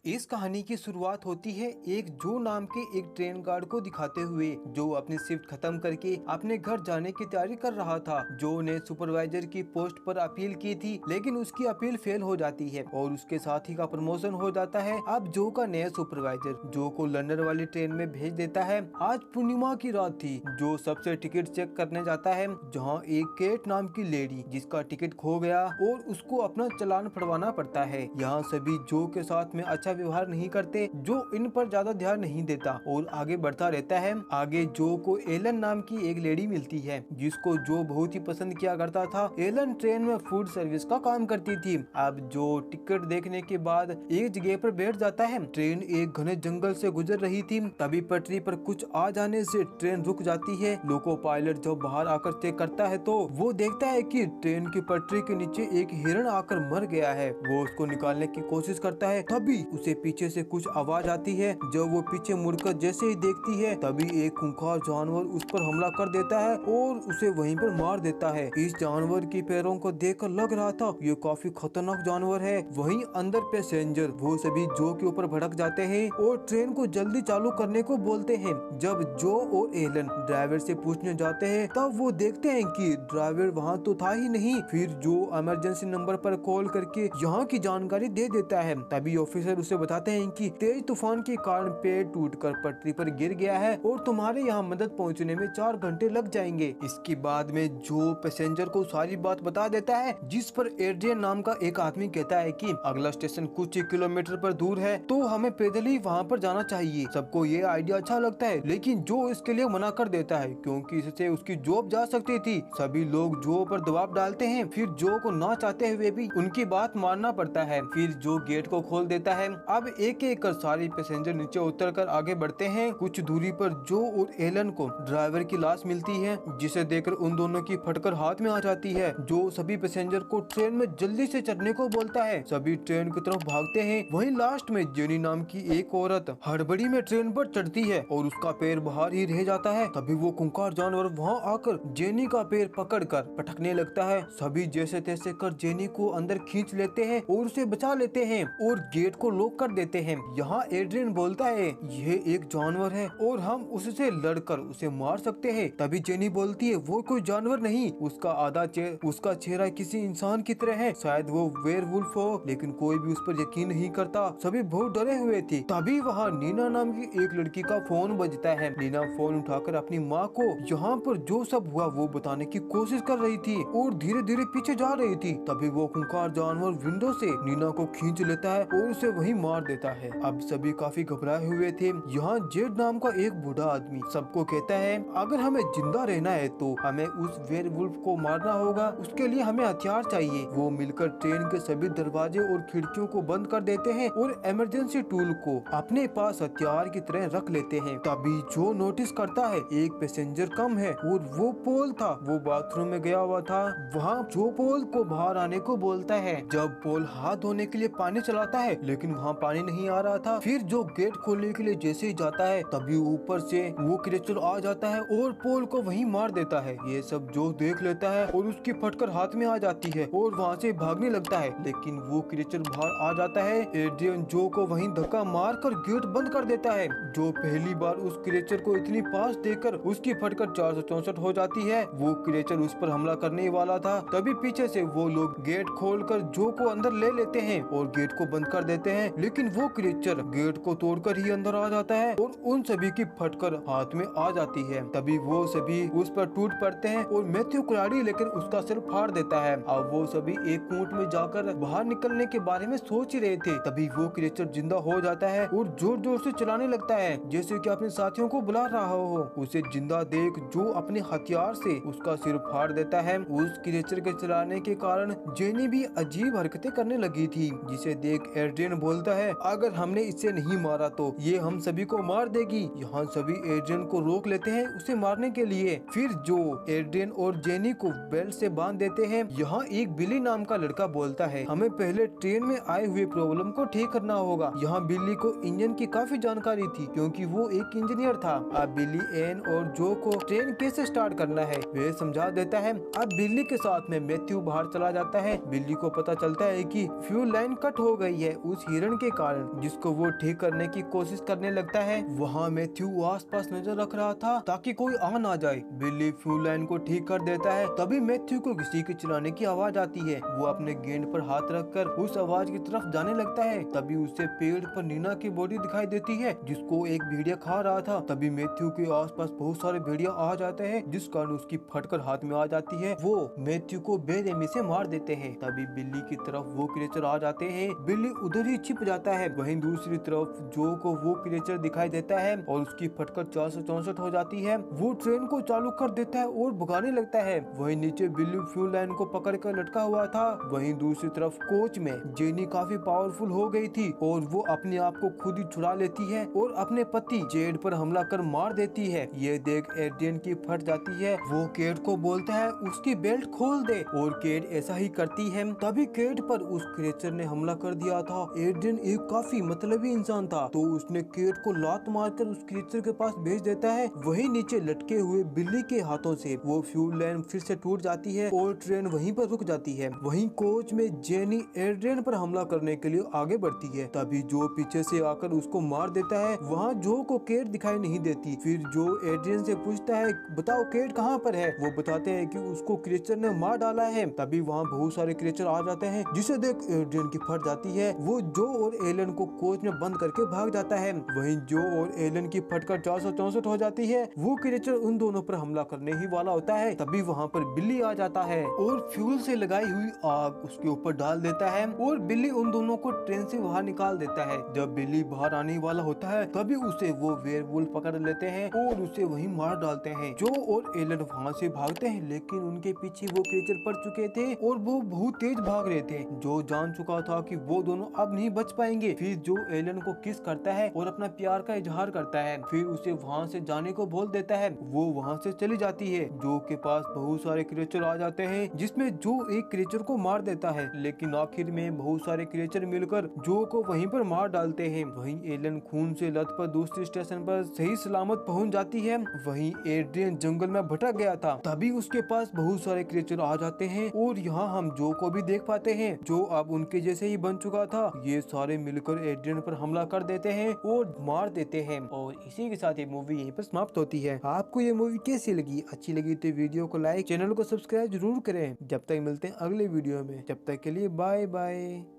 इस कहानी की शुरुआत होती है एक जो नाम के एक ट्रेन गार्ड को दिखाते हुए, जो अपनी शिफ्ट खत्म करके अपने घर जाने की तैयारी कर रहा था। जो ने सुपरवाइजर की पोस्ट पर अपील की थी, लेकिन उसकी अपील फेल हो जाती है और उसके साथी का प्रमोशन हो जाता है। अब जो का नया सुपरवाइजर जो को लंदन वाली ट्रेन में भेज देता है। आज पूर्णिमा की रात थी। जो सबसे टिकट चेक करने जाता है, जहाँ एक केट नाम की लेडी जिसका टिकट खो गया और उसको अपना चालान फड़वाना पड़ता है। यहाँ सभी जो के साथ में अच्छा व्यवहार नहीं करते। जो इन पर ज्यादा ध्यान नहीं देता और आगे बढ़ता रहता है। आगे जो को एलन नाम की एक लेडी मिलती है, जिसको जो बहुत ही पसंद किया करता था। एलन ट्रेन में फूड सर्विस का काम करती थी। अब जो टिकट देखने के बाद एक जगह पर बैठ जाता है। ट्रेन एक घने जंगल से गुजर रही थी। तभी पटरी पर कुछ आ जाने से ट्रेन रुक जाती है। लोको पायलट जब बाहर आकर चेक करता है तो वो देखता है कि ट्रेन की पटरी के नीचे एक हिरण आकर मर गया है। वो उसको निकालने की कोशिश करता है। तभी उसे पीछे से कुछ आवाज आती है। जब वो पीछे मुड़कर जैसे ही देखती है, तभी एक खूंखार जानवर उस पर हमला कर देता है और उसे वहीं पर मार देता है। इस जानवर की पैरों को देखकर लग रहा था ये काफी खतरनाक जानवर है। वहीं अंदर पैसेंजर वो सभी जो के ऊपर भड़क जाते हैं और ट्रेन को जल्दी चालू करने को बोलते हैं। जब जो और एलन ड्राइवर से पूछने जाते हैं, तब वो देखते हैं कि ड्राइवर वहाँ तो था ही नहीं। फिर जो इमरजेंसी नंबर पर कॉल करके यहाँ की जानकारी दे देता है। तभी ऑफिसर उसे बताते हैं कि तेज तूफान के कारण पेड़ टूटकर पटरी पर गिर गया है और तुम्हारे यहाँ मदद पहुँचने में 4 घंटे लग जाएंगे। इसके बाद में जो पैसेंजर को सारी बात बता देता है, जिस पर एड्रियन नाम का एक आदमी कहता है कि अगला स्टेशन कुछ ही किलोमीटर पर दूर है, तो हमें पैदल ही वहाँ पर जाना चाहिए। सबको ये आइडिया अच्छा लगता है, लेकिन जो इसके लिए मना कर देता है क्योंकि इससे उसकी जॉब जा सकती थी। सभी लोग जो पर दबाव डालते हैं। फिर जो को ना चाहते हुए भी उनकी बात मानना पड़ता है। फिर जो गेट को खोल देता है। अब एक एक कर सारे पैसेंजर नीचे उतरकर आगे बढ़ते हैं। कुछ दूरी पर जो और एलन को ड्राइवर की लाश मिलती है, जिसे देखकर उन दोनों की फटकर हाथ में आ जाती है। जो सभी पैसेंजर को ट्रेन में जल्दी से चढ़ने को बोलता है। सभी ट्रेन की तरफ भागते हैं। वहीं लास्ट में जेनी नाम की एक औरत हड़बड़ी में ट्रेन पर चढ़ती है और उसका पैर बाहर ही रह जाता है। तभी वो खूंखार जानवर वहाँ आकर जेनी का पैर पकड़कर पटकने लगता है। सभी जैसे तैसे कर जेनी को अंदर खींच लेते हैं और उसे बचा लेते हैं और गेट को लॉक कर देते हैं। यहाँ एड्रियन बोलता है यह एक जानवर है और हम उससे लड़कर उसे मार सकते हैं। तभी जेनी बोलती है वो कोई जानवर नहीं, उसका चेहरा किसी इंसान की तरह है। शायद वो वेयरवुल्फ हो, लेकिन कोई भी उस पर यकीन नहीं करता। सभी बहुत डरे हुए थे। तभी वहाँ नीना नाम की एक लड़की का फोन बजता है। नीना फोन उठाकर अपनी माँ को यहाँ पर जो सब हुआ वो बताने की कोशिश कर रही थी और धीरे धीरे पीछे जा रही थी। तभी वो खूंखार जानवर विंडो से नीना को खींच लेता है और उसे वहीं मार देता है। अब सभी काफी घबराए हुए थे। यहाँ जेड नाम का एक बूढ़ा आदमी सबको कहता है अगर हमें जिंदा रहना है तो हमें उस वेयरवुल्फ को मारना होगा। उसके लिए हमें हथियार चाहिए। वो मिलकर ट्रेन के सभी दरवाजे और खिड़कियों को बंद कर देते हैं और इमरजेंसी टूल को अपने पास हथियार की तरह रख लेते हैं। तभी जो नोटिस करता है एक पैसेंजर कम है और वो पोल था। वो बाथरूम में गया हुआ था। वहाँ जो पोल को बाहर आने को बोलता है। जब पोल हाथ धोने के लिए पानी चलाता है, लेकिन वहाँ पानी नहीं आ रहा था। फिर जो गेट खोलने के लिए जैसे ही जाता है, तभी ऊपर से वो क्रिएचर आ जाता है और पोल को वहीं मार देता है। ये सब जो देख लेता है और उसकी फटकर हाथ में आ जाती है और वहाँ से भागने लगता है, लेकिन वो क्रिएचर बाहर आ जाता है। एड्रियन जो को वहीं धक्का मार कर गेट बंद कर देता है। जो पहली बार उस क्रिएचर को इतनी पास देखकर उसकी फटकर 464 हो जाती है। वो क्रिएचर उस पर हमला करने वाला था। तभी पीछे से वो लोग गेट खोलकर जो को अंदर ले लेते हैं और गेट को बंद कर देते हैं, लेकिन वो क्रिएचर गेट को तोड़कर ही अंदर आ जाता है और उन सभी की फटकर हाथ में आ जाती है। तभी वो सभी उस पर टूट पड़ते हैं और मैथ्यू कुराड़ी लेकर उसका सिर फाड़ देता है। अब वो सभी एक कूट में जाकर बाहर निकलने के बारे में सोच ही रहे थे। तभी वो क्रिएचर जिंदा हो जाता है और जोर जोर से चलाने लगता है, जैसे कि अपने साथियों को बुला रहा हो। उसे जिंदा देख जो अपने हथियार से उसका सिर फाड़ देता है। उस क्रिएचर के चलाने के कारण जेनी भी अजीब हरकतें करने लगी थी, जिसे देख एड्रियन बोलता है अगर हमने इसे नहीं मारा तो ये हम सभी को मार देगी। यहाँ सभी एड्रियन को रोक लेते हैं उसे मारने के लिए। फिर जो एड्रियन और जेनी को बेल्ट से बांध देते हैं। यहाँ एक बिली नाम का लड़का बोलता है हमें पहले ट्रेन में आए हुए प्रॉब्लम को ठीक करना होगा। यहाँ बिल्ली को इंजन की काफी जानकारी थी क्योंकि वो एक इंजीनियर था। अब बिल्ली एन और जो को ट्रेन कैसे स्टार्ट करना है वे समझा देता है। अब बिल्ली के साथ में मैथ्यू बाहर चला जाता है। बिल्ली को पता चलता है कि फ्यूल लाइन कट हो गई है। उस हिरण नुकसान के कारण, जिसको वो ठीक करने की कोशिश करने लगता है। वहाँ मैथ्यू आसपास नजर रख रहा था ताकि कोई आ ना जाए। बिल्ली फ्यूल लाइन को ठीक कर देता है। तभी मैथ्यू को किसी के चिल्लाने की आवाज आती है। वो अपने गेंद पर हाथ रखकर उस आवाज की तरफ जाने लगता है। तभी उसे पेड़ पर नीना की बॉडी दिखाई देती है, जिसको एक भेड़िया खा रहा था। तभी मैथ्यू के आसपास बहुत सारे भेड़िया आ जाते हैं, जिस कारण उसकी फटकर हाथ में आ जाती है। वो मैथ्यू को बेरहमी से मार देते हैं। तभी बिल्ली की तरफ वो क्रिएचर आ जाते हैं। बिल्ली उधर ही छिप जाता है। वहीं दूसरी तरफ जो को वो क्रिएचर दिखाई देता है और उसकी फटकर 464 हो जाती है। वो ट्रेन को चालू कर देता है और भगाने लगता है। वहीं नीचे बिल्ली फ्यूल लाइन को पकड़ कर लटका हुआ था। वहीं दूसरी तरफ कोच में जेनी काफी पावरफुल हो गई थी और वो अपने आप को खुद ही छुड़ा लेती है और अपने पति जेड पर हमला कर मार देती है। ये देख एड्रियन की फट जाती है। वो केट को बोलता है उसकी बेल्ट खोल दे और केट ऐसा ही करती है। तभी केट पर उस क्रिएचर ने हमला कर दिया था। एड्रियन एक काफी मतलबी इंसान था, तो उसने केट को लात मारकर उस क्रिएचर के पास भेज देता है। वहीं नीचे लटके हुए बिल्ली के हाथों से वो फ्यूल लाइन फिर से टूट जाती है और ट्रेन वहीं पर रुक जाती है। वहीं कोच में जेनी एड्रियन पर हमला करने के लिए आगे बढ़ती है। तभी जो पीछे से आकर उसको मार देता है। वहाँ जो को केट दिखाई नहीं देती। फिर जो एड्रियन से पूछता है बताओ केट कहाँ पर है। वो बताते हैं कि उसको क्रिएचर ने मार डाला है। तभी वहाँ बहुत सारे क्रिएचर आ जाते हैं, जिसे देख एड्रियन की फट जाती है। वो जो और एलन को कोच में बंद करके भाग जाता है। वहीं जो और एलन की फटकर 464 हो जाती है। वो क्रिएचर उन दोनों पर हमला करने ही वाला होता है। तभी वहाँ पर बिल्ली आ जाता है और फ्यूल से लगाई हुई आग उसके ऊपर डाल देता है और बिल्ली उन दोनों को ट्रेन से बाहर निकाल देता है। जब बिल्ली बाहर आने वाला होता है तभी उसे वो वेयरवुल्फ पकड़ लेते हैं और उसे वहीं मार डालते हैं। जो और एलन वहाँ से भागते हैं, लेकिन उनके पीछे वो क्रिएचर पड़ चुके थे और वो बहुत तेज भाग रहे थे। जो जान चुका था कि वो दोनों अब नहीं बच पाएंगे। फिर जो एलन को किस करता है और अपना प्यार का इजहार करता है। फिर उसे वहाँ से जाने को बोल देता है। वो वहाँ से चली जाती है। जो के पास बहुत सारे क्रिएचर आ जाते हैं, जिसमें जो एक क्रिएचर को मार देता है, लेकिन आखिर में बहुत सारे क्रिएचर मिलकर जो को वहीं पर मार डालते हैं। वहीं एलन खून से लथपथ दूसरे स्टेशन पर सही सलामत पहुंच जाती है। वहीं एड्रियन जंगल में भटक गया था। तभी उसके पास बहुत सारे क्रिएचर आ जाते हैं और यहाँ हम जो को भी देख पाते हैं, जो अब उनके जैसे ही बन चुका था। ये सारे मिलकर एड्रियन पर हमला कर देते हैं और मार देते हैं। और इसी के साथ ये मूवी यहीं पर समाप्त होती है। आपको ये मूवी कैसी लगी? अच्छी लगी तो वीडियो को लाइक, चैनल को सब्सक्राइब जरूर करें। जब तक मिलते हैं अगले वीडियो में, जब तक के लिए बाय बाय।